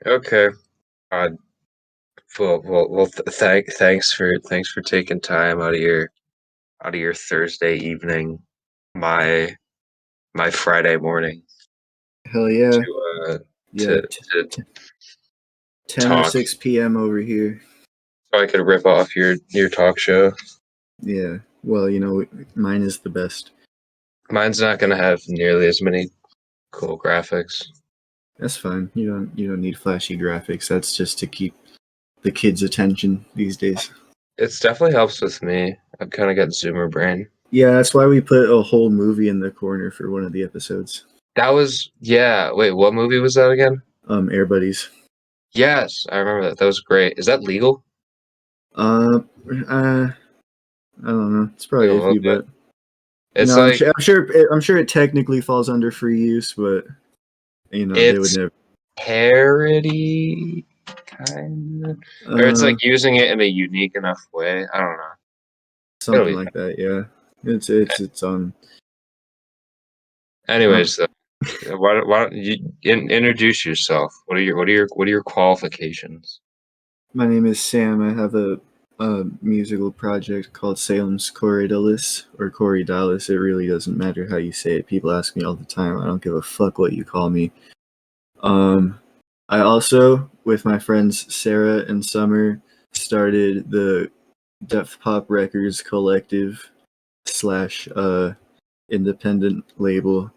Okay. Uh, thanks for taking time out of your Thursday evening, my my Friday morning Hell yeah. to uh Yeah. to to T- 10 or talk, 6 p.m. over here. so I could rip off your talk show. Yeah. Well, mine is the best. Mine's not gonna have nearly as many cool graphics. That's fine. You don't need flashy graphics. That's just to keep the kids' attention these days. It's definitely helps with me. I've kind of got Zoomer brain. Yeah, that's why we put a whole movie in the corner for one of the episodes. Yeah. Wait, what movie was that again? Air Buddies. Yes, I remember that. That was great. Is that legal? Uh, I don't know. It's Like probably a little iffy, bit. but It's I'm like sure. I'm sure it technically falls under free use, but they would it's never. parody, kind of, or it's like Uh, using it in a unique enough way. I don't know. It'll Something be like that. Yeah. It's on. anyways. Though, why don't you introduce yourself? What are your qualifications? My name is Sam. I have a musical project called Salem's Corydalis or Corydalis. It really doesn't matter how you say it. People ask me all the time. I don't give a fuck what you call me. Um, I also, with my friends Sarah and Summer, started the Deapfth Pop Records collective slash independent label,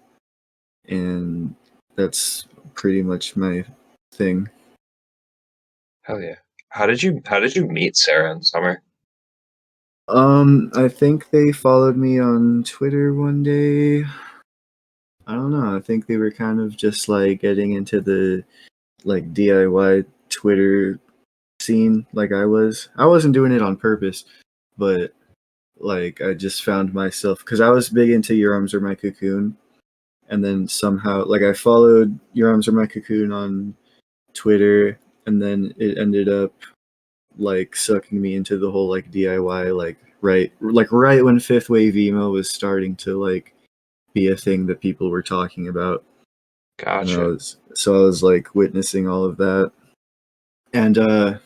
and that's pretty much my thing. Hell yeah! How did you meet Sarah and Summer? I think they followed me on Twitter one day. I don't know. I think they were kind of just like getting into the like DIY Twitter scene like I was. I wasn't doing it on purpose, but like I just found myself because I was big into Your Arms Are My Cocoon, and then somehow like I followed Your Arms Are My Cocoon on Twitter, and then it ended up like sucking me into the whole like DIY right when fifth wave emo was starting to like be a thing that people were talking about. And Gotcha. I was like witnessing all of that. And I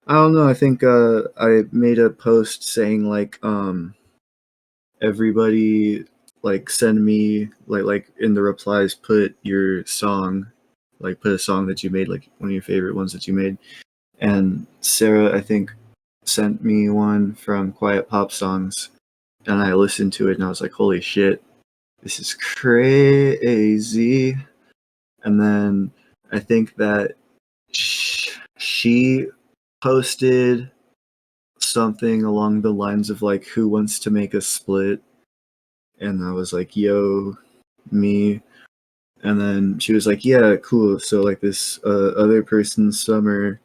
don't know, I think I made a post saying like everybody like send me like in the replies put your song, like put a song that you made, like one of your favorite ones that you made. And Sarah, I think, sent me one from Quiet Pop Songs, and I listened to it and I was like, holy shit, this is crazy. And then I think that she posted something along the lines of like, who wants to make a split? And I was like, yo, me. And then she was like, yeah, cool. So like this other person, Summer,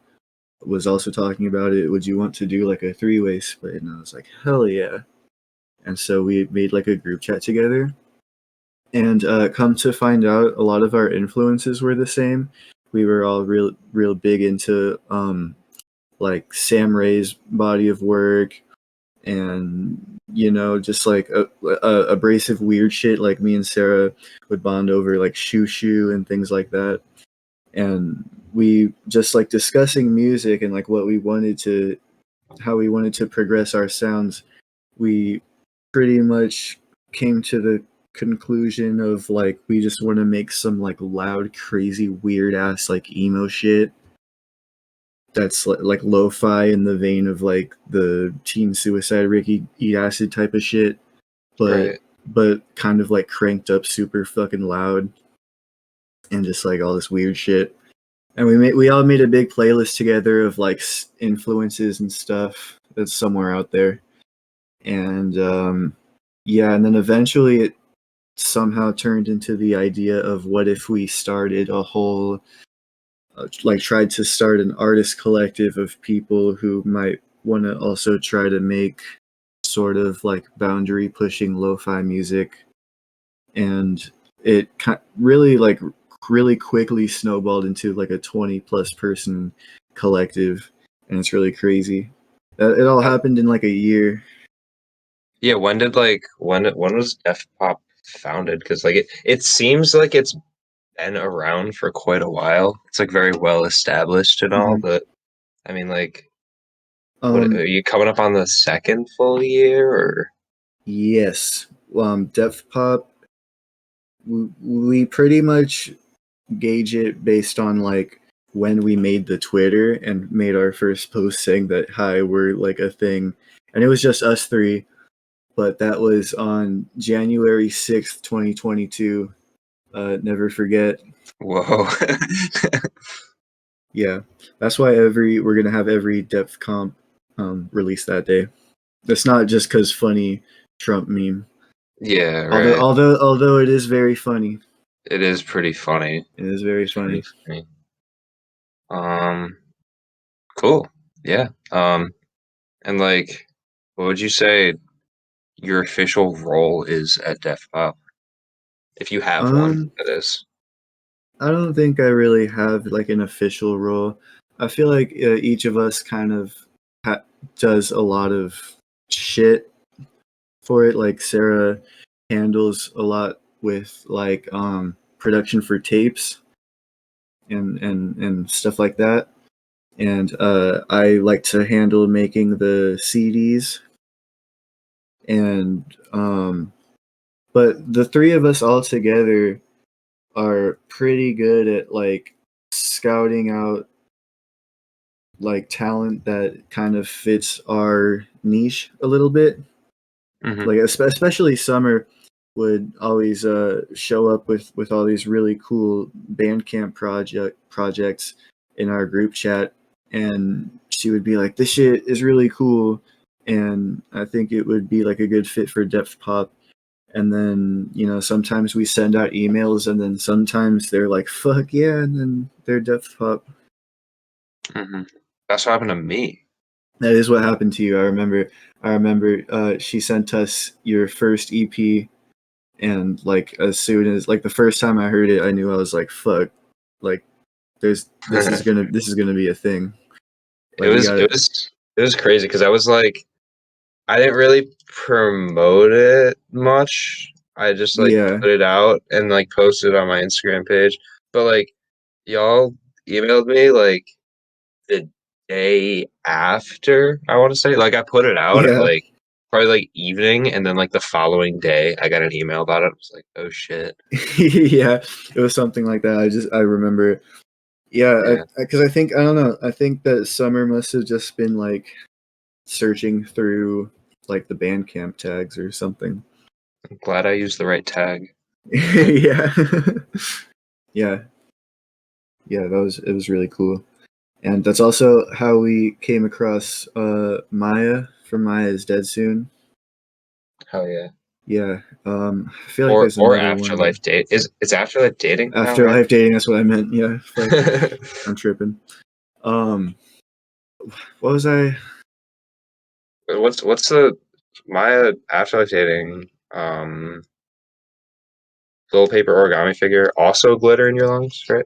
was also talking about it. Would you want to do like a three-way split? And I was like, hell yeah. And so we made like a group chat together. And come to find out, a lot of our influences were the same. We were all real big into like Sam Ray's body of work, and just like abrasive weird shit. Like me and Sarah would bond over like shoo and things like that. And we just like discussing music and like how we wanted to progress our sounds. We pretty much came to the conclusion of like we just want to make some like loud, crazy, weird ass like emo shit that's like lo-fi in the vein of like the teen suicide Ricky Eat Acid type of shit, but Right. kind of like cranked up super fucking loud and just like all this weird shit. And we all made a big playlist together of like influences and stuff that's somewhere out there. And yeah, and then eventually it somehow turned into the idea of what if we started a whole like tried to start an artist collective of people who might want to also try to make sort of like boundary pushing lo-fi music. And it really quickly snowballed into like a 20 plus person collective, and it's really crazy. It all happened in like a year. Yeah. When was Def Pop founded? Because like it seems like it's been around for quite a while. It's like very well established and all, Mhm. but I mean, like, what Um, are you coming up on the second full year or? yes. Deapth Pop, we pretty much gauge it based on like when we made the Twitter and made our first post saying that hi, we're like a thing, and it was just us three. But that was on January 6th, 2022. Never forget. Whoa. Yeah, that's why we're gonna have every depth comp released that day. That's not just because funny Trump meme. Yeah, Although right. although although it is very funny. It is pretty funny. It is very It's pretty funny. funny. Um, cool. Yeah. And like, what would you say your official role is at Def Pop? If you have one, Um, that is. I don't think I really have like an official role. I feel like each of us kind of ha- does a lot of shit for it. Like Sarah handles a lot with like production for tapes and stuff like that. And I like to handle making the CDs. And but the three of us all together are pretty good at like scouting out like talent that kind of fits our niche a little bit. Hmm. Like especially Summer would always show up with all these really cool Bandcamp projects in our group chat, and she would be like, "This shit is really cool," and I think it would be like a good fit for Depth Pop. And then sometimes we send out emails, and then sometimes they're like, "Fuck yeah," and then they're Depth Pop. Hmm. That's what happened to me. That is what happened to you. I remember she sent us your first EP, and like as soon as like the first time I heard it, I knew I was like, fuck, like there's this is gonna be a thing. It Like we was got it it. was it was crazy because I was like I didn't really promote it much. I just like Yeah. put it out and like posted it on my Instagram page. But like y'all emailed me like the day after, I want to say. Like I put it out at Yeah. like probably like evening and then like the following day I got an email about it. I was like, "Oh shit." Yeah, it was something like that. I remember. Yeah, Yeah. because I don't know. I think that Summer must have just been like searching through like the Bandcamp tags or something. I'm glad I used the right tag. Yeah. Yeah. Yeah, it was really cool. And that's also how we came across Maya from Maya is Dead Soon. Hell yeah. Yeah, I feel like there's Or another one that afterlife date. Is it's afterlife dating now, right? Afterlife Dating. That's what I meant. Yeah, fuck, I'm tripping. Um, what was I? What's the my afterlife dating little paper origami figure also glitter in your lungs, right?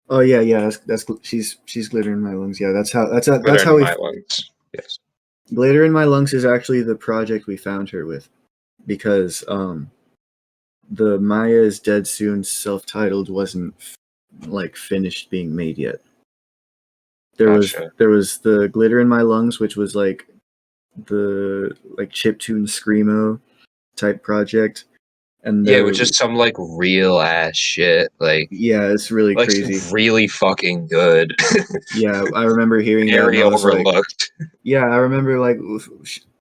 Oh yeah, yeah. She's glitter in my lungs. Yeah, Glitter that's how in we my lungs. Yes. glitter in my lungs is actually the project we found her with because the Maya is Dead Soon self-titled wasn't like finished being made yet. Gotcha. There was the glitter in my lungs, which was like the like chiptune screamo type project, and Yeah, there which is some like real ass shit. yeah, it's really Like crazy. really fucking good. Yeah, I remember hearing that, and Very I was like, overlooked. yeah, I remember like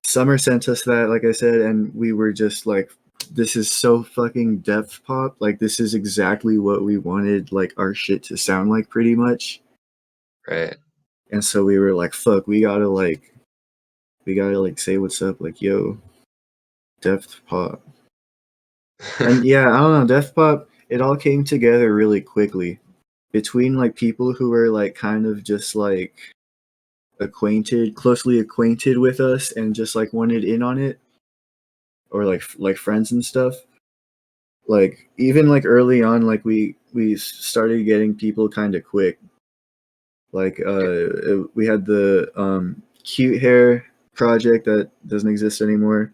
Summer sent us that, like I said, and we were just like, this is so fucking depth pop. Like this is exactly what we wanted, like our shit to sound like, pretty much. Right. And so we were like, fuck, we gotta like say what's up, like yo, depth pop. And yeah, I don't know, depth pop. It all came together really quickly between like people who were like kind of just like closely acquainted with us and just like wanted in on it, or like friends and stuff. Like even like early on, like we started getting people kind of quick. Like we had the cute hair project that doesn't exist anymore,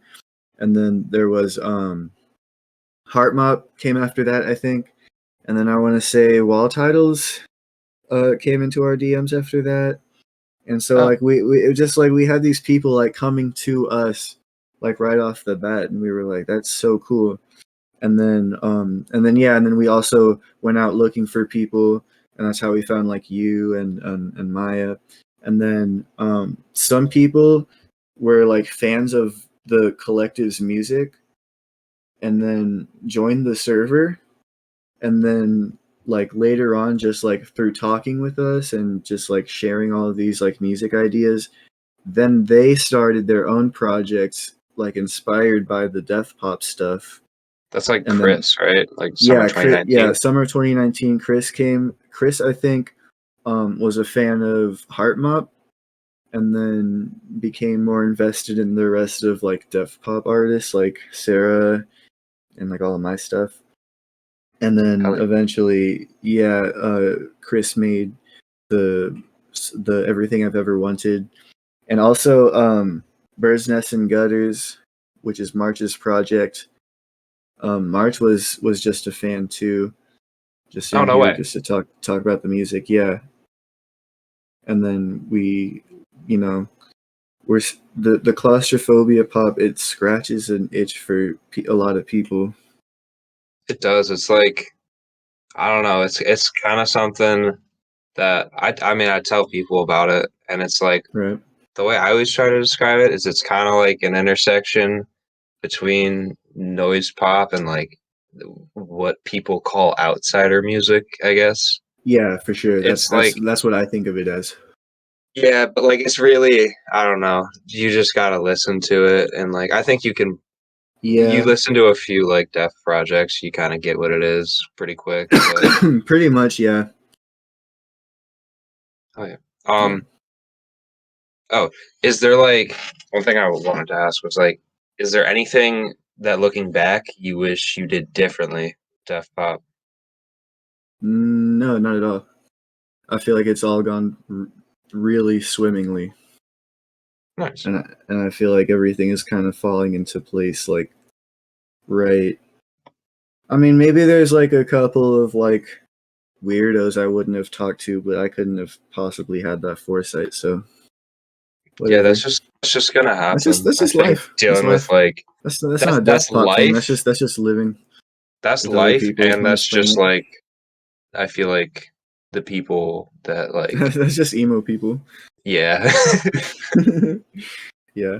and then there was Heart Mop came after that, I think, and then I want to say Wall Titles came into our DMs after that. And so Oh, like we it was just like we had these people like coming to us like right off the bat, and we were like, that's so cool. And then we also went out looking for people, and that's how we found like you and Maya. And then some people were like fans of the collective's music and then joined the server, and then like later on, just like through talking with us and just like sharing all of these like music ideas, then they started their own projects like inspired by the death pop stuff. that's like And then Chris, right? Like summer Yeah, 2019. summer 2019, Chris came. Chris, I think, was a fan of Heart Mop, and then became more invested in the rest of like death pop artists like Sarah and like all of my stuff. And then Hell yeah. eventually, Chris made the the Everything I've Ever Wanted, and also Bird's Nest and Gutters, which is March's project. March was just a fan too, just Oh, in no here way. just to talk about the music. Yeah, and then we, you know, the claustrophobia pop. It scratches an itch for a lot of people. It does. It's like, I don't know. It's kind of something that I mean, I tell people about it, and it's like Right. the way I always try to describe it is it's kind of like an intersection between noise pop and like what people call outsider music, I guess. Yeah, for sure. That's It's that's like, that's what I think of it as. yeah, but like it's really, I don't know. You just gotta listen to it, and like I think you Yeah, listen to a few like Def projects, you kind of get what it is pretty quick. But pretty much. Yeah. oh yeah. Yeah. Um. Oh, is there like one thing I wanted to ask was like, is there anything that looking back you wish you did differently, Def Pop? No, not at all. I feel like it's all gone really swimmingly, Nice. and I feel like everything is kind of falling into place. Like, right. I mean, maybe there's like a couple of like weirdos I wouldn't have talked to, but I couldn't have possibly had that foresight. So Yeah, whatever. that's just gonna happen. That's I just think life. That's dealing with life. like That's not a that's death pop thing. life. That's just living That's with other life, people and on that's this just planet. like I feel like the people that like That's just emo people. yeah. Yeah,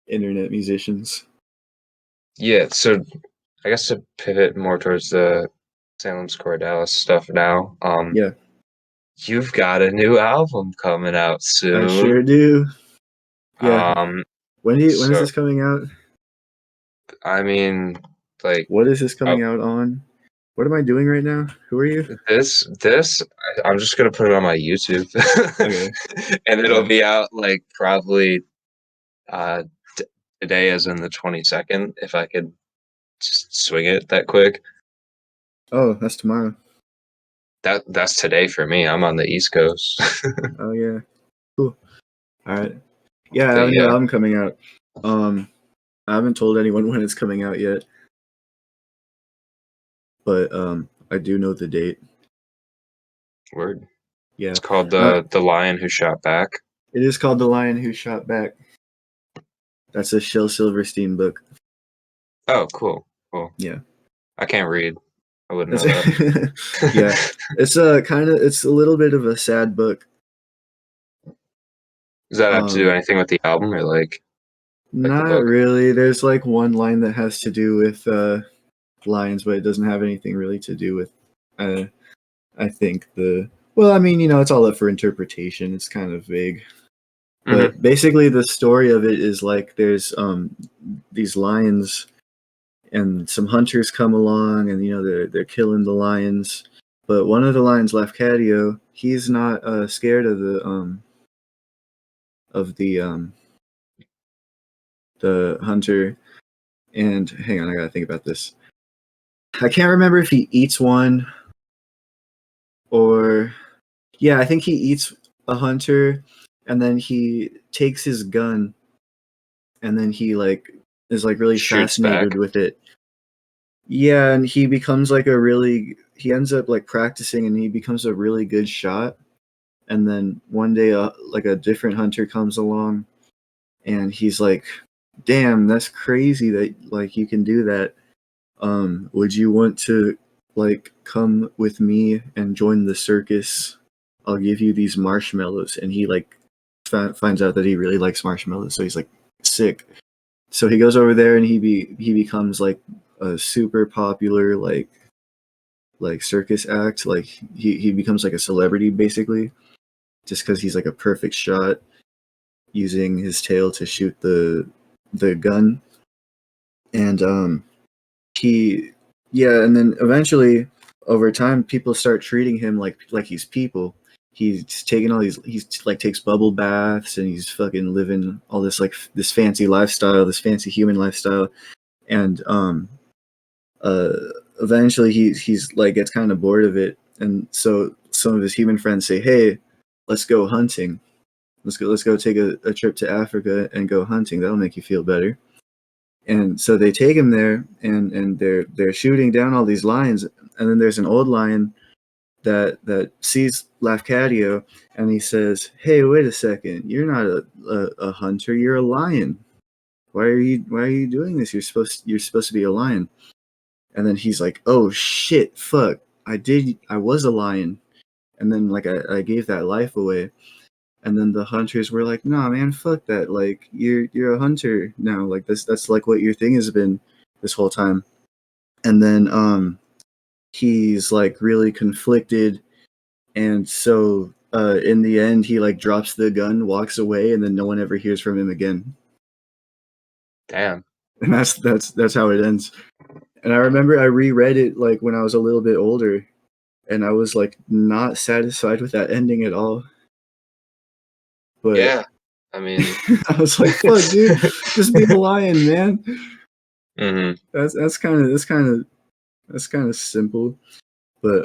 internet musicians. Yeah, so I guess to pivot more towards the Salem's Corydalis stuff now, Yeah, you've got a new album coming out I soon. sure do. Yeah. Um, When is so this coming out? I mean, like, What is this oh, coming out on? What am I doing right now? Who are you? I'm just gonna put it on my YouTube, Okay. and it'll Yeah. be out like probably uh today, as in the 22nd, if I could just swing it that quick. Oh, that's tomorrow. That's today for me. I'm on the East Coast. Oh yeah. Cool. All right. Yeah, I But have a new yeah, album coming out. Um, I haven't told anyone when it's coming out yet, but I do know the date. word. Yeah. It's called Uh, the Lion Who Shot Back. it is called The Lion Who Shot Back. That's a Shel Silverstein book. Oh, cool, cool. Yeah. I can't read. I wouldn't That's know that. yeah. It's a kind of it's a little bit of a sad book. Does that have to do Um, anything with the album or like the Not book? really. There's like one line that has to do with lions, but it doesn't have anything really to do with. Uh, I think the well, I mean, it's all up for interpretation. It's kind of vague, Hmm. but basically, the story of it is like there's these lions, and some hunters come along, and they're killing the lions. But one of the lions, Lafcadio, he's not scared of the the hunter. And hang on, I gotta think about this. I can't remember if he eats one or yeah, I think he eats a hunter, and then he takes his gun, and then he like is like really Shoots fascinated back. with it. yeah, and he becomes like he ends up like practicing and he becomes a really good shot. And then one day, like a different hunter comes along and he's like, damn, that's crazy that like you can do that. Would you want to like come with me and join the circus? I'll give you these marshmallows. And he like finds out that he really likes marshmallows, so he's like, sick. So he goes over there and he becomes like a super popular like circus act. Like he becomes like a celebrity basically, just because he's like a perfect shot using his tail to shoot the gun. And he yeah, and then eventually over time people start treating him like he's people. He's taking all these, he's like takes bubble baths and he's fucking living all this like this fancy lifestyle, this fancy human lifestyle. And uh eventually he's like gets kind of bored of it, and so some of his human friends say, hey, let's go hunting. Let's go take a trip to Africa and go hunting. That'll make you feel better. And so they take him there, and they're shooting down all these lions. And then there's an old lion that sees Lafcadio, and he says, hey, wait a second, you're not a hunter, you're a lion. Why are you doing this? You're supposed to be a lion. And then he's like, oh shit, fuck, I was a lion. And then like I gave that life away. And then the hunters were like, nah man, fuck that, like you're a hunter now, like that's like what your thing has been this whole time. And then he's like really conflicted, and so in the end he like drops the gun, walks away, and then no one ever hears from him again. Damn. And that's how it ends. And I remember I reread it like when I was a little bit older, and I was like not satisfied with that ending at all. But Yeah. I mean, I was like, fuck dude, just be a lion, man. hmm That's kind of simple. But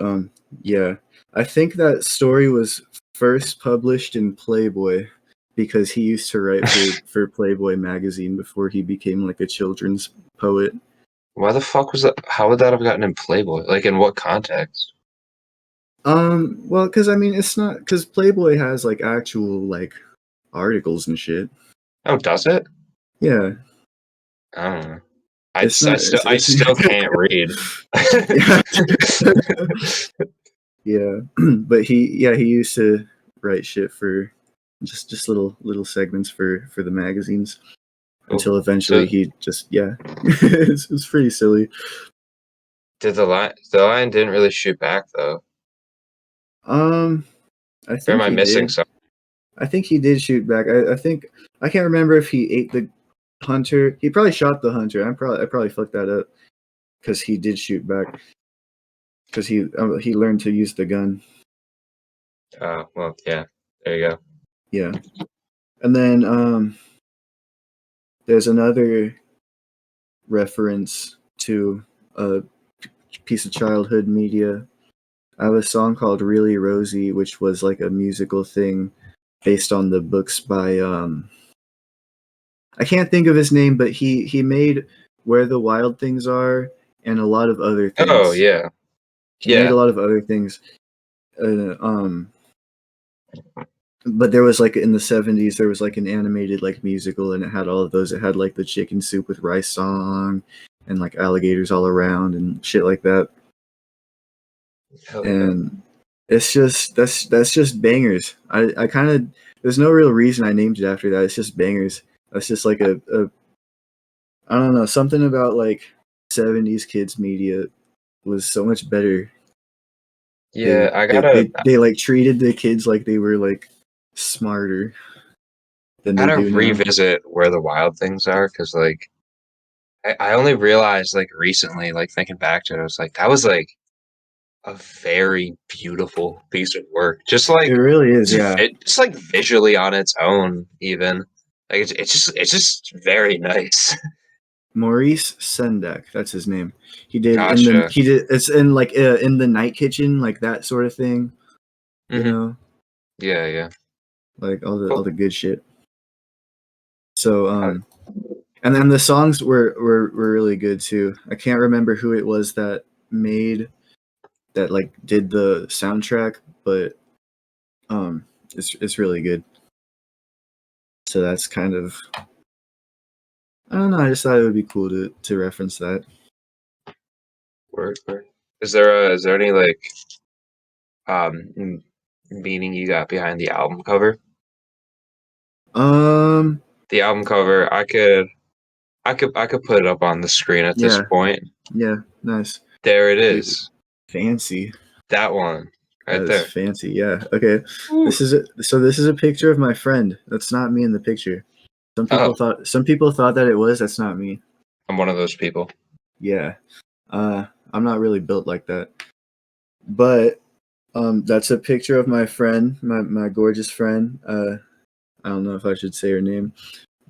yeah, I think that story was first published in Playboy, because he used to write for Playboy magazine before he became like a children's poet. Why the fuck was that? How would that have gotten in Playboy? Like, in what context? Well, because I mean, it's not because Playboy has like actual like articles and shit. Oh, does it? Yeah, I don't know. it's not. I It's still can't read. yeah, yeah. But he used to write shit for just little segments for the magazines, Cool. until eventually So, he just it's pretty silly. did the lion didn't really shoot back though? Um, I Or am think I he missing did. something? I think he did shoot back. I think I can't remember if he ate the hunter. He probably shot the hunter. I probably fucked that up because he did shoot back because he learned to use the gun. Oh, well, yeah. There you go. Yeah, and then there's another reference to a piece of childhood media. I have a song called "Really Rosie," which was like a musical thing based on the books by I can't think of his name, but he made "Where the Wild Things Are" and a lot of other Oh, things. yeah. He made Yeah. a lot of other things. But there was like in the '70s, there was like an animated like musical, and it had all of those. It had like the chicken soup with rice song, and like alligators all around and shit like that. Hell yeah. And it's just that's just bangers. I kind of, there's no real reason I named it after that. It's just bangers. That's just like a I don't know, something about like '70s kids media was so much better. Yeah, They I they gotta they, they like treated the kids like they were like smarter than they gotta do now. revisit Where the Wild Things Are, because like I only realized like recently, like thinking back to it, I was like, that was like a very beautiful piece of work. It really is, yeah. Just like visually on its own, even like it's just very nice. Maurice Sendak, that's his name. He did Gotcha. it's in like in the night kitchen, like that sort of thing, you hmm know, Yeah, yeah. like all the Cool. good shit. So Uh, And then the songs were really good too. I can't remember who it was that made that like did the soundtrack, but it's really good. So that's kind of, I don't know. I just thought it would be cool to reference that. Word, word. Is there any like meaning you got behind the album cover? Um, The album cover, I could put it up on the screen at this yeah, point. yeah, nice. There it Dude, is. fancy. That one That right is there. fancy. Yeah. Okay. Woo. This is a picture of my friend. That's not me in the picture. Oh, Some people thought that it was. That's not me. I'm one of those people. Yeah. I'm not really built like that. But that's a picture of my friend, my gorgeous friend. I don't know if I should say her name,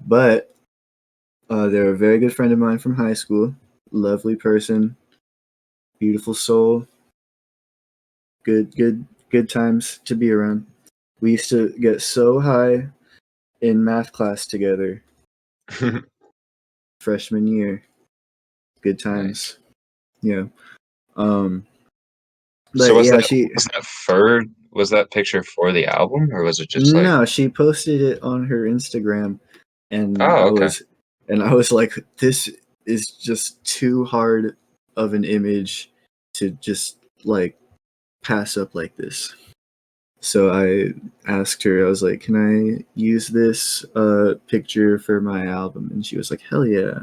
but they're a very good friend of mine from high school. Lovely person, beautiful soul. Good times to be around. We used to get so high in math class together freshman year. Good Nice. times. Yeah. Um So but yeah, she was that picture for the album or was it just like no, she posted it on her Instagram and oh okay. I was like, this is just too hard of an image to just like pass up like this. So I asked her, I was like, can I use this picture for my album? And she was like, hell yeah.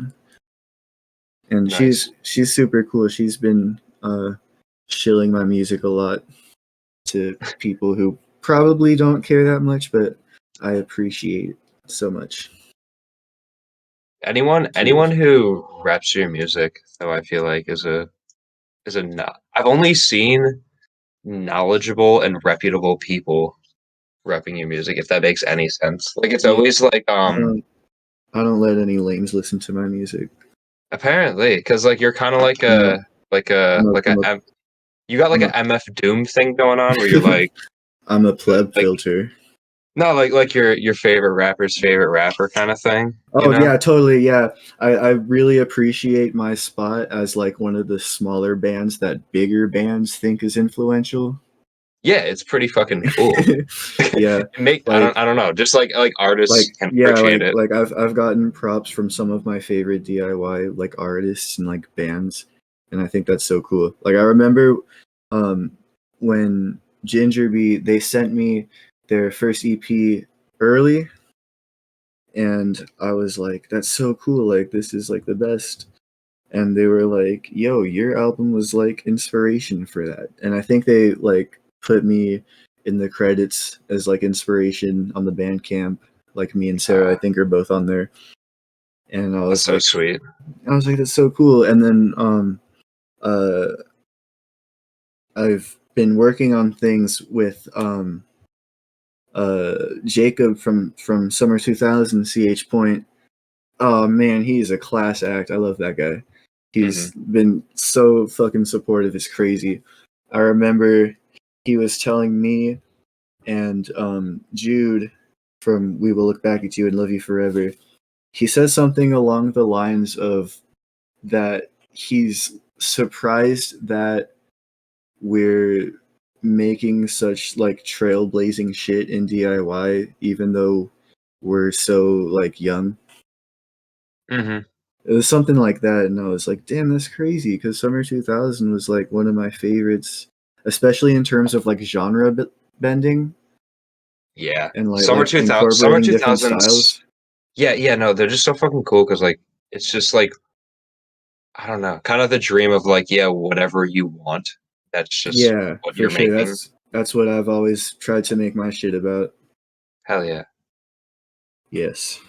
And Nice. she's super cool. She's been shilling my music a lot to people who probably don't care that much, but I appreciate it so much. It's really Anyone fun. who reps your music, though I feel like is a not. I've only seen knowledgeable and reputable people repping your music, if that makes any sense. Like it's Yeah, always like I don't let any lames listen to my music. apparently because like you're kind of I'm a like I'm a you got like I'm a a MF Doom thing going on where you're I'm a pleb like filter. no like your favorite rapper's favorite rapper kind of thing, you Oh know? yeah, totally. Yeah, I really appreciate my spot as like one of the smaller bands that bigger bands think is influential. Yeah, it's pretty fucking cool. Yeah, I don't know, just like artists can yeah, appreciate it. I've gotten props from some of my favorite DIY like artists and like bands, and I think that's so cool. Like I remember um when Gingerby they sent me their first EP early, and I was like, that's so cool. Like this is like the best. And they were like, yo, your album was like inspiration for that. And I think they like put me in the credits as like inspiration on the Bandcamp. Like me and Sarah, I Ah, think are both on there. And that's so sweet. I was like, that's so cool. And then uh I've been working on things with Jacob from Summer 2000 CH Point. Oh man, he's a class act. I love that guy. He's Hmm. been so fucking supportive. It's crazy. I remember he was telling me and Jude from We Will Look Back at You and Love You Forever. He said something along the lines of that he's surprised that we're making such like trailblazing shit in DIY even though we're so like young. Hmm. It was something like that, and I was like, "Damn, that's crazy." Because Summer 2000 was like one of my favorites, especially in terms of like genre bending Yeah. and like Summer incorporating different 2000s. styles. Yeah, no, they're just so fucking cool because like it's just like I don't know, kind of the dream of like yeah, whatever you want, that's just Yeah, what for you're sure. making. That's what I've always tried to make my shit about. Hell yeah. Yes.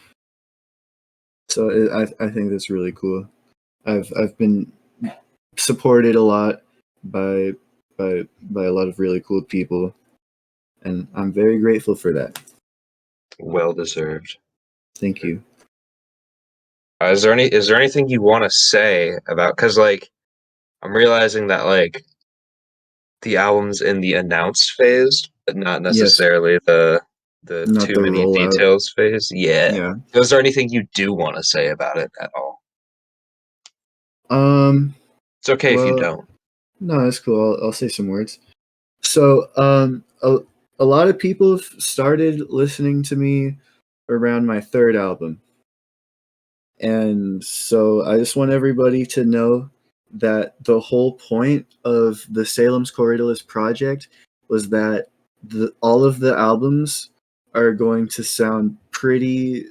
So I think that's really cool. I've been supported a lot by by a lot of really cool people, and I'm very grateful for that. Well deserved. Thank you. Is there anything you want to say about because like I'm realizing that like the album's in the announced phase, but not Yes. necessarily the not too the many rollout. details phase. Yeah. Yeah. Is there anything you do want to say about it at all? Um. It's okay if you Well, don't. no, that's cool. I'll say some words. So, a lot of people started listening to me around my third album. And so I just want everybody to know that the whole point of the Salem's Corydalis project was that all of the albums are going to sound pretty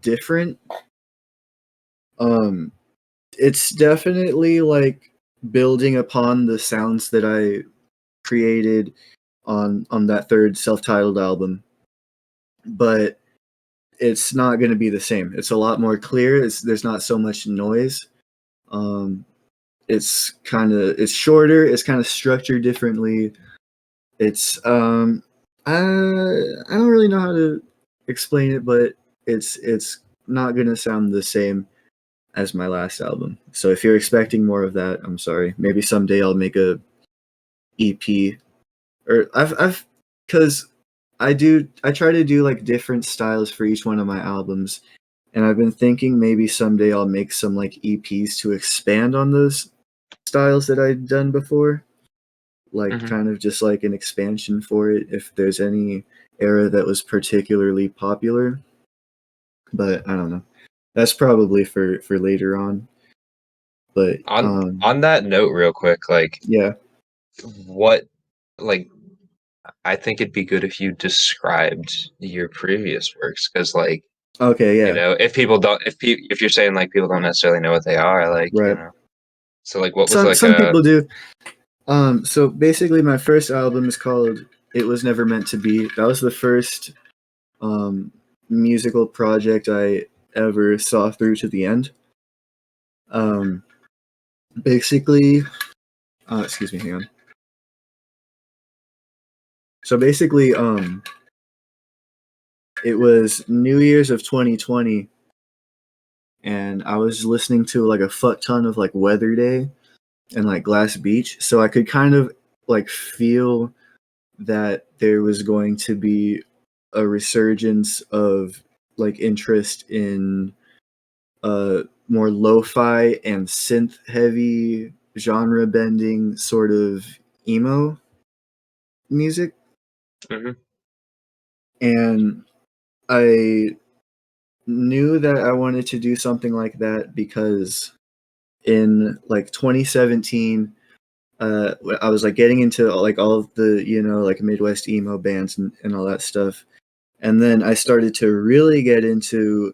different. Um, it's definitely like building upon the sounds that I created on that third self-titled album, but it's not going to be the same. It's a lot more clear. There's not so much noise. Um, it's shorter. It's kind of structured differently. It's I don't really know how to explain it, but it's not going to sound the same as my last album. So if you're expecting more of that, I'm sorry. Maybe someday I'll make a EP, or I've because I try to do like different styles for each one of my albums, and I've been thinking maybe someday I'll make some like EPs to expand on those styles that I'd done before, like Hmm. kind of just like an expansion for it if there's any era that was particularly popular. But I don't know. That's probably for later on. But On that note, real quick, like yeah. what, like I think it'd be good if you described your previous works, because like Okay, you yeah. know, if people don't, if you're saying like people don't necessarily know what they are, like you Right. know, so like what was like Some a people do. So basically my first album is called It Was Never Meant to Be. That was the first um musical project I ever saw through to the end. Um basically excuse me, hang on. So basically it was New Year's of 2020, and I was listening to like a fuck ton of like Weather Day and like Glass Beach, so I could kind of like feel that there was going to be a resurgence of like interest in more lo-fi and synth heavy genre bending sort of emo music. Mhm. And I knew that I wanted to do something like that because in like 2017, I was like getting into like all of the, you know, like Midwest emo bands and all that stuff. And then I started to really get into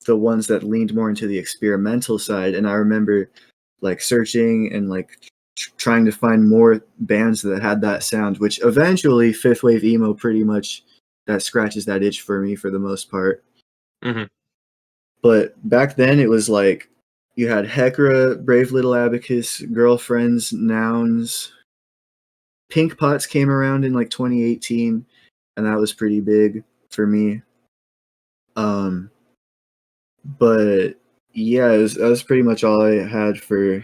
the ones that leaned more into the experimental side. And I remember like searching and like trying to find more bands that had that sound, which eventually fifth wave emo pretty much that scratches that itch for me for the most part. Mhm. But back then it was like you had Hecra, Brave Little Abacus, Girlfriends, Nouns. Pink Pots came around in like 2018, and that was pretty big for me. Um, but yeah, that was pretty much all I had for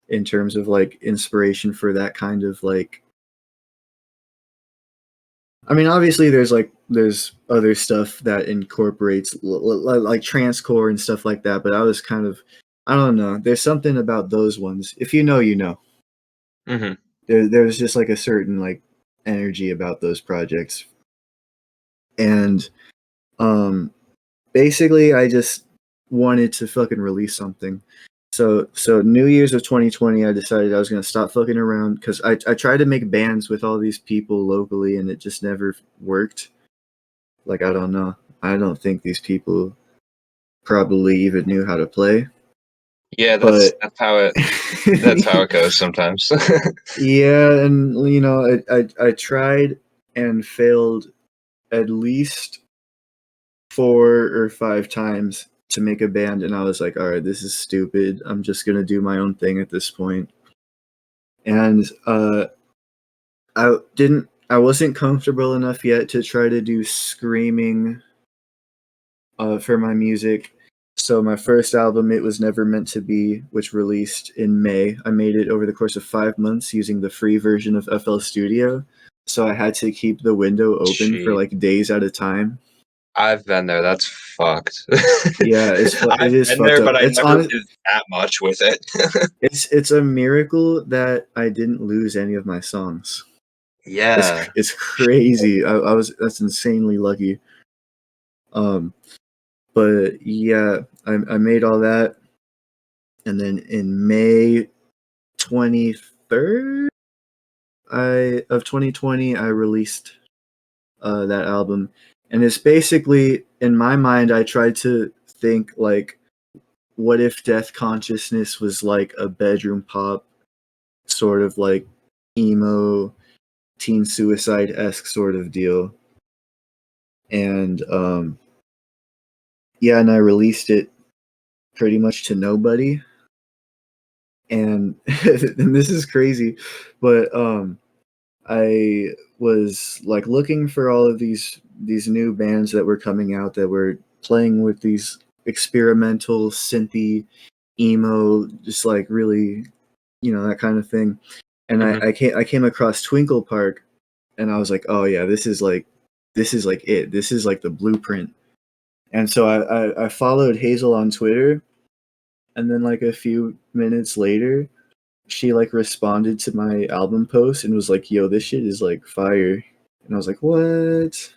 in terms of like inspiration for that kind of like. I mean, obviously, there's other stuff that incorporates like transcore and stuff like that. But I was kind of, I don't know. There's something about those ones. If you know, you know. Mhm. There's just like a certain like energy about those projects, and um, basically, I just wanted to fucking release something. So New Year's of 2020, I decided I was gonna stop fucking around because I tried to make bands with all these people locally, and it just never worked. Like I don't know. I don't think these people probably even knew how to play. Yeah, But that's how it goes sometimes. yeah, and you know, I tried and failed at least 4 or 5 times to make a band, and I was like, all right, this is stupid. I'm just gonna do my own thing at this point. And I wasn't comfortable enough yet to try to do screaming for my music. So my first album, It Was Never Meant to Be, which released in May, I made it over the course of 5 months using the free version of FL Studio. so I had to keep the window open for Gee, like days at a time. I've been there. That's fucked. Yeah, it I've is been fucked there, up. but I It's never on. did that much with it. It's a miracle that I didn't lose any of my songs. Yeah. It's crazy. I was that's insanely lucky. Um, but yeah, I made all that, and then in May 23rd, I of 2020, I released that album, and it's basically in my mind. I tried to think like, what if Death Consciousness was like a bedroom pop, sort of like emo, teen suicide esque sort of deal, and yeah, and I released it pretty much to nobody, and and this is crazy, but I was like looking for all of these new bands that were coming out that were playing with these experimental synthy emo, just like really, that kind of thing. And Hmm. I came across Twinkle Park, and I was like, oh yeah, this is like it. This is like the blueprint. And so I followed Hazel on Twitter, and then like a few minutes later, she like responded to my album post and was like, "Yo, this shit is like fire." And I was like, "What?"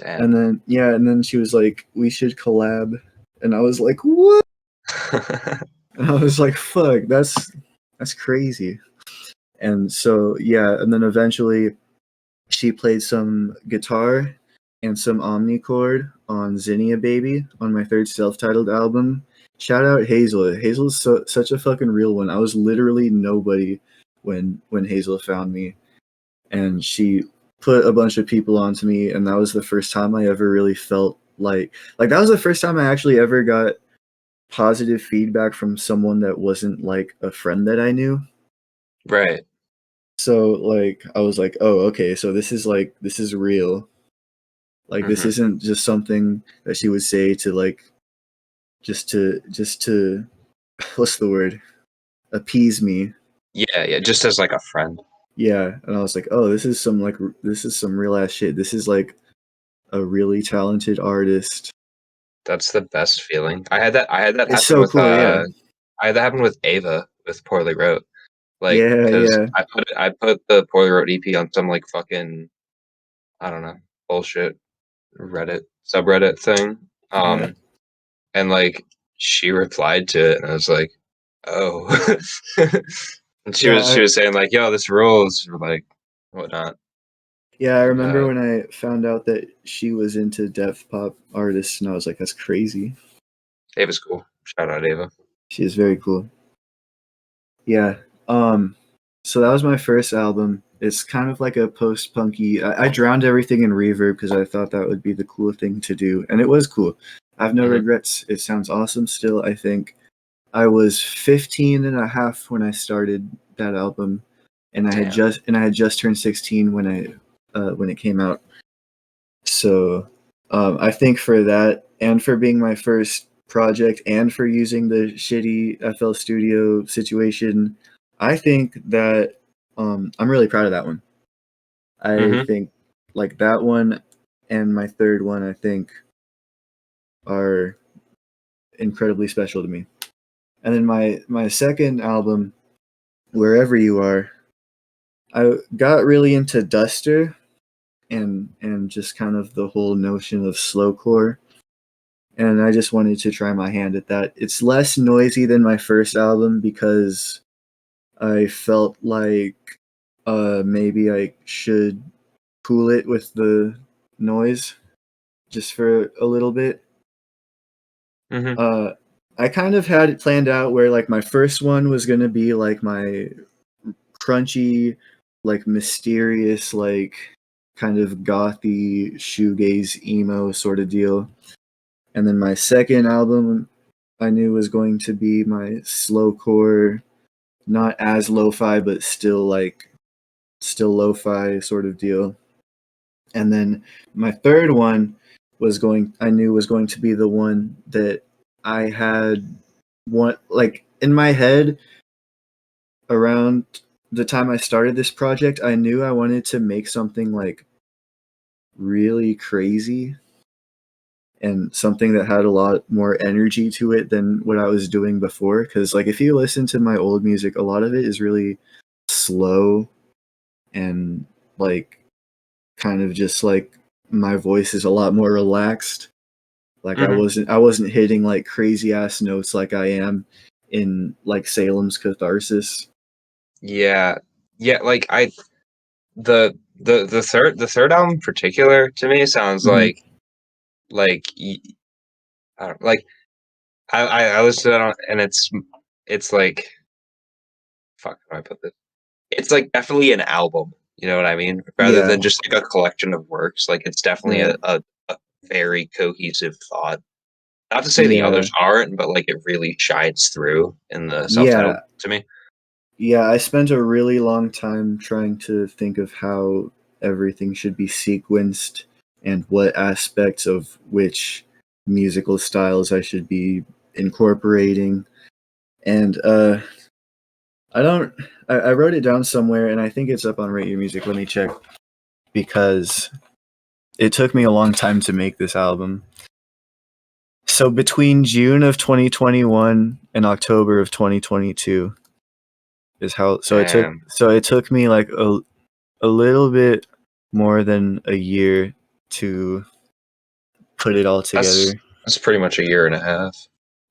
And Damn. then yeah, and then she was like, "We should collab." And I was like, "What?" And I was like, "Fuck, that's crazy." And so yeah, and then eventually she played some guitar and some omnichord on Zinnia Baby on my third self-titled album. Shout out Hazel. Hazel's such a fucking real one. I was literally nobody when Hazel found me, and she put a bunch of people onto me, and that was the first time I ever really felt like that was the first time I actually ever got positive feedback from someone that wasn't like a friend that I knew. Right. So like I was like, "Oh, okay, so this is real." Like this Hmm. isn't just something that she would say to like just to what's the word? Appease me. Yeah, yeah, just as like a friend. Yeah, and I was like, "Oh, this is some real ass shit. This is like a really talented artist." That's the best feeling. I had that It's happen so with cool, yeah. I had that happen with Ava with Poorly Wrote. Like, Yeah, cause yeah. I put the Poorly Wrote EP on some like fucking, I don't know, bullshit Reddit subreddit thing. Yeah. And like she replied to it and I was like, "Oh." And she Yeah, was she was saying like, "Yo, this rules," or like whatnot. yeah, I And remember when I found out that she was into Deapth Pop artists, and I was like, "That's crazy." Ava's cool. Shout out Ava. She is very cool. Yeah. Um so that was my first album. It's kind of like a post-punky. I drowned everything in reverb because I thought that would be the cool thing to do, and it was cool. I have no Hmm. regrets. It sounds awesome still. I think I was 15 and a half when I started that album, and Damn. I had just turned 16 when it came out. So I think for that, and for being my first project, and for using the shitty FL Studio situation, I think that I'm really proud of that one. I Hmm. think like that one and my third one, I think, are incredibly special to me. And then my second album, Wherever You Are, I got really into Duster and just kind of the whole notion of slowcore, and I just wanted to try my hand at that. It's less noisy than my first album because I felt like maybe I should cool it with the noise just for a little bit. Hmm. Uh, I kind of had it planned out where like my first one was gonna be like my crunchy, like mysterious, like kind of gothy shoegaze emo sort of deal. And then my second album I knew was going to be my slowcore, not as lo-fi, but still lo-fi sort of deal. And then my third one I knew was going to be the one that I had one like in my head around the time I started this project, I knew I wanted to make something like really crazy and something that had a lot more energy to it than what I was doing before. Because, like, if you listen to my old music, a lot of it is really slow and, like, kind of just like my voice is a lot more relaxed. Like, I Hmm. wasn't hitting like crazy ass notes like I am in like Salem's Catharsis. Yeah, yeah. Like the third album in particular to me sounds Hmm. like I don't like I listened to that and it's like fuck how do I put this? It's like definitely an album. You know what I mean? Rather Yeah, than just like a collection of works. Like it's definitely right. a very cohesive thought. Not to say the Yeah, others aren't, but like it really shines through in the self-titled yeah, to me. yeah. I spent a really long time trying to think of how everything should be sequenced and what aspects of which musical styles I should be incorporating. And I don't. I wrote it down somewhere, and I think it's up on Rate Your Music. Let me check because it took me a long time to make this album. So between June of 2021 and October of 2022 is how. Man, So it took me like a little bit more than a year to put it all that's together. that's pretty much a year and a half.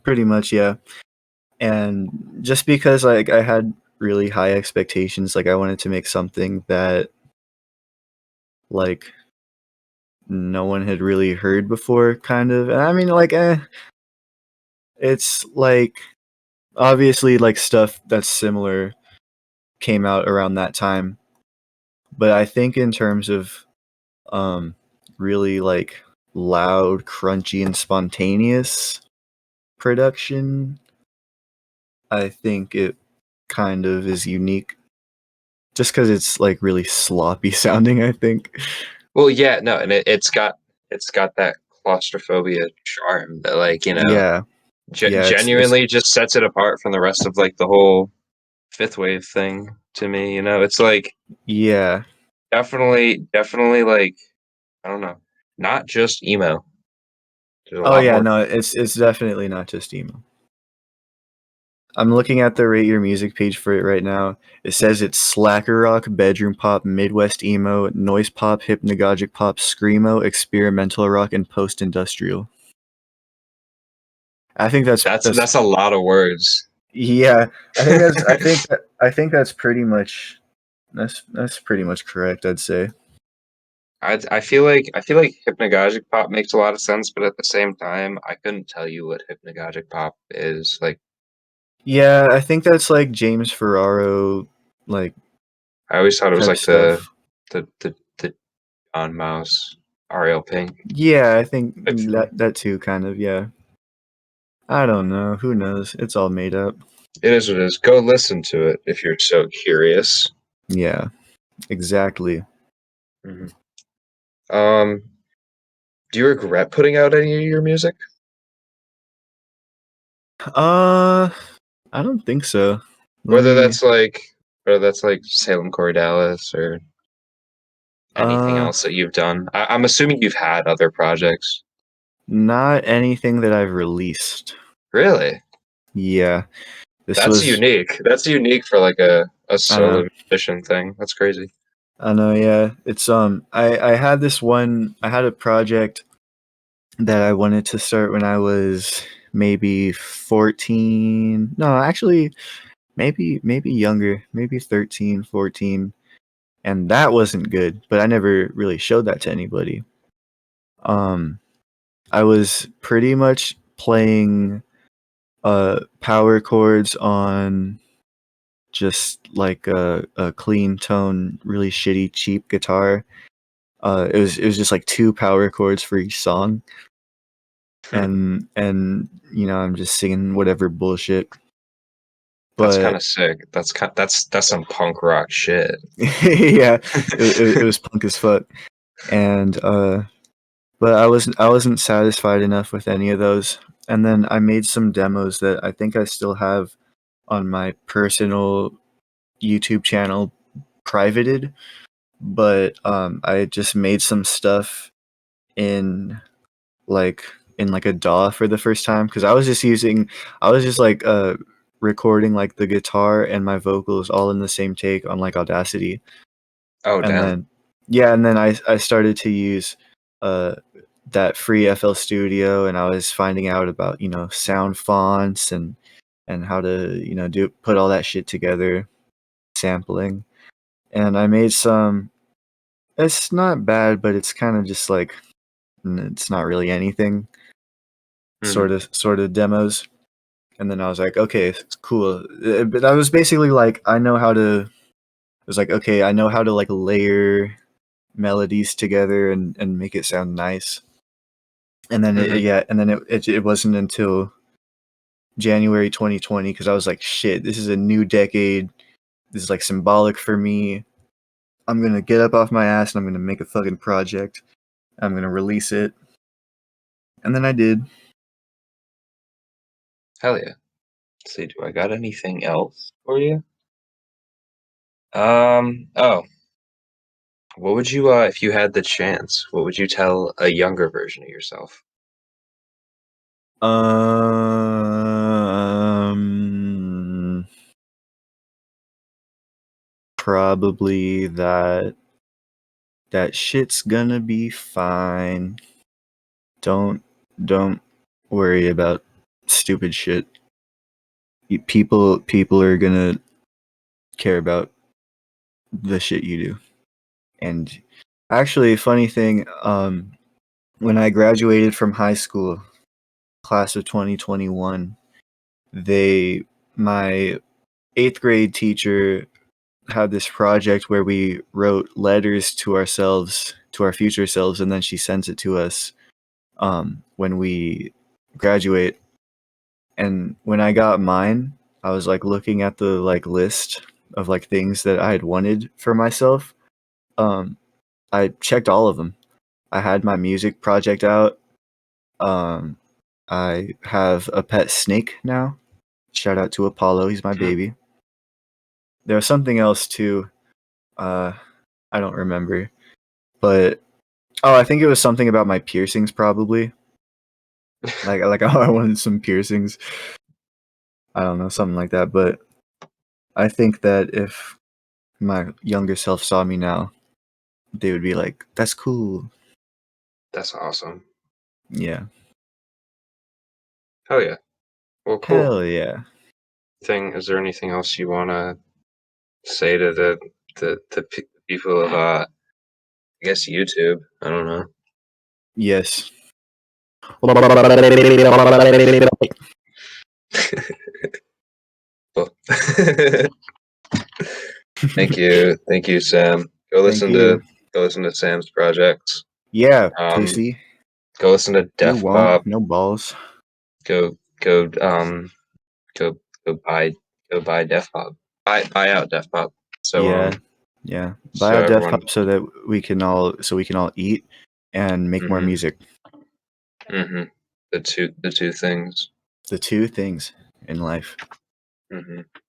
Pretty much, yeah. And just because like I had really high expectations, like I wanted to make something that like no one had really heard before, kind of. And I mean, like, it's like obviously like stuff that's similar came out around that time, but I think in terms of um really like loud, crunchy, and spontaneous production, I think it kind of is unique just because it's like really sloppy sounding, I think. Well, yeah, no, and it's got that claustrophobia charm that like Yeah, yeah, it's genuinely just sets it apart from the rest of like the whole fifth wave thing to me. It's like yeah. definitely like I don't know, not just emo. There's a Oh lot yeah, more. no, it's definitely not just emo. I'm looking at the Rate Your Music page for it right now. It says it's slacker rock, bedroom pop, Midwest emo, noise pop, hypnagogic pop, screamo, experimental rock, and post-industrial. I think that's That's a lot of words. yeah. I think that's pretty much that's pretty much correct. I'd say. I feel like hypnagogic pop makes a lot of sense, but at the same time, I couldn't tell you what hypnagogic pop is. Like Yeah, I think that's like James Ferraro like I always thought it was type like stuff. the John Mouse, Ariel Pink. Yeah, I think Type thing. that too kind of, yeah. I don't know. Who knows? It's all made up. It is what it is. Go listen to it if you're so curious. Yeah, exactly. Mhm. Um, do you regret putting out any of your music? Uh, I don't think so. Let Whether me. that's like whether that's like Salem Corydalis or anything Uh, else that you've done. I'm assuming you've had other projects. Not anything that I've released. Really? Yeah, this That's was. unique. That's unique for like a I know. solo musician thing. That's crazy. I know. Yeah, it's I had this one. I had a project that I wanted to start when I was maybe 14. No, actually, maybe younger. Maybe 13, 14, and that wasn't good. But I never really showed that to anybody. Um, I was pretty much playing power chords on just like a clean tone, really shitty, cheap guitar. It was just like two power chords for each song, and I'm just singing whatever bullshit. That's kind of But sick. That's some punk rock shit. yeah, it was punk as fuck, and but I wasn't satisfied enough with any of those. And then I made some demos that I think I still have on my personal YouTube channel privated, but I just made some stuff in like a DAW for the first time because I was just like recording like the guitar and my vocals all in the same take on like Audacity, Oh, and damn. then I started to use uh that free FL Studio, and I was finding out about sound fonts and how to do put all that shit together, sampling, and I made some. It's not bad, but it's kind of just like it's not really anything. Hmm. Sort of demos, and then I was like, okay, it's cool. But I was basically like, I know how to. It was like, okay, I know how to like layer melodies together and make it sound nice. And then Hmm. it wasn't until January 2020 because I was like, shit, this is a new decade. This is like symbolic for me. I'm gonna get up off my ass and I'm gonna make a fucking project. I'm gonna release it, and then I did. Hell yeah. Let's see, do I got anything else for you? Oh, what would you, if you had the chance, what would you tell a younger version of yourself? Um, Probably that shit's gonna be fine. Don't don't worry about stupid shit. People are gonna care about the shit you do. And actually, funny thing, when I graduated from high school, class of 2021, they my eighth grade teacher had this project where we wrote letters to ourselves, to our future selves, and then she sends it to us when we graduate. And when I got mine, I was like looking at the like list of like things that I had wanted for myself. Um, I checked all of them. I had my music project out. Um, I have a pet snake now. Shout out to Apollo, he's my Hmm. baby. There was something else too. Uh, I don't remember, but oh, I think it was something about my piercings, probably. Oh, I wanted some piercings. I don't know, something like that. But I think that if my younger self saw me now, they would be like, "That's cool." That's awesome. Yeah. Hell yeah. Well, cool. Hell yeah. Is there anything else you want to say to the people of, I guess YouTube? I don't know. Yes. Cool. Thank you, Sam. Thank you. Go listen to Sam's projects. Yeah, Um, pussy. go listen to You Death won't. Pop. No balls. Go go go go buy Death Pop. Buy out Death Pop. So Yeah. Yeah. Buy so out Death everyone. Pop so that we can all eat and make more Hmm. music. Hmm. The two things. The two things in life. Hmm.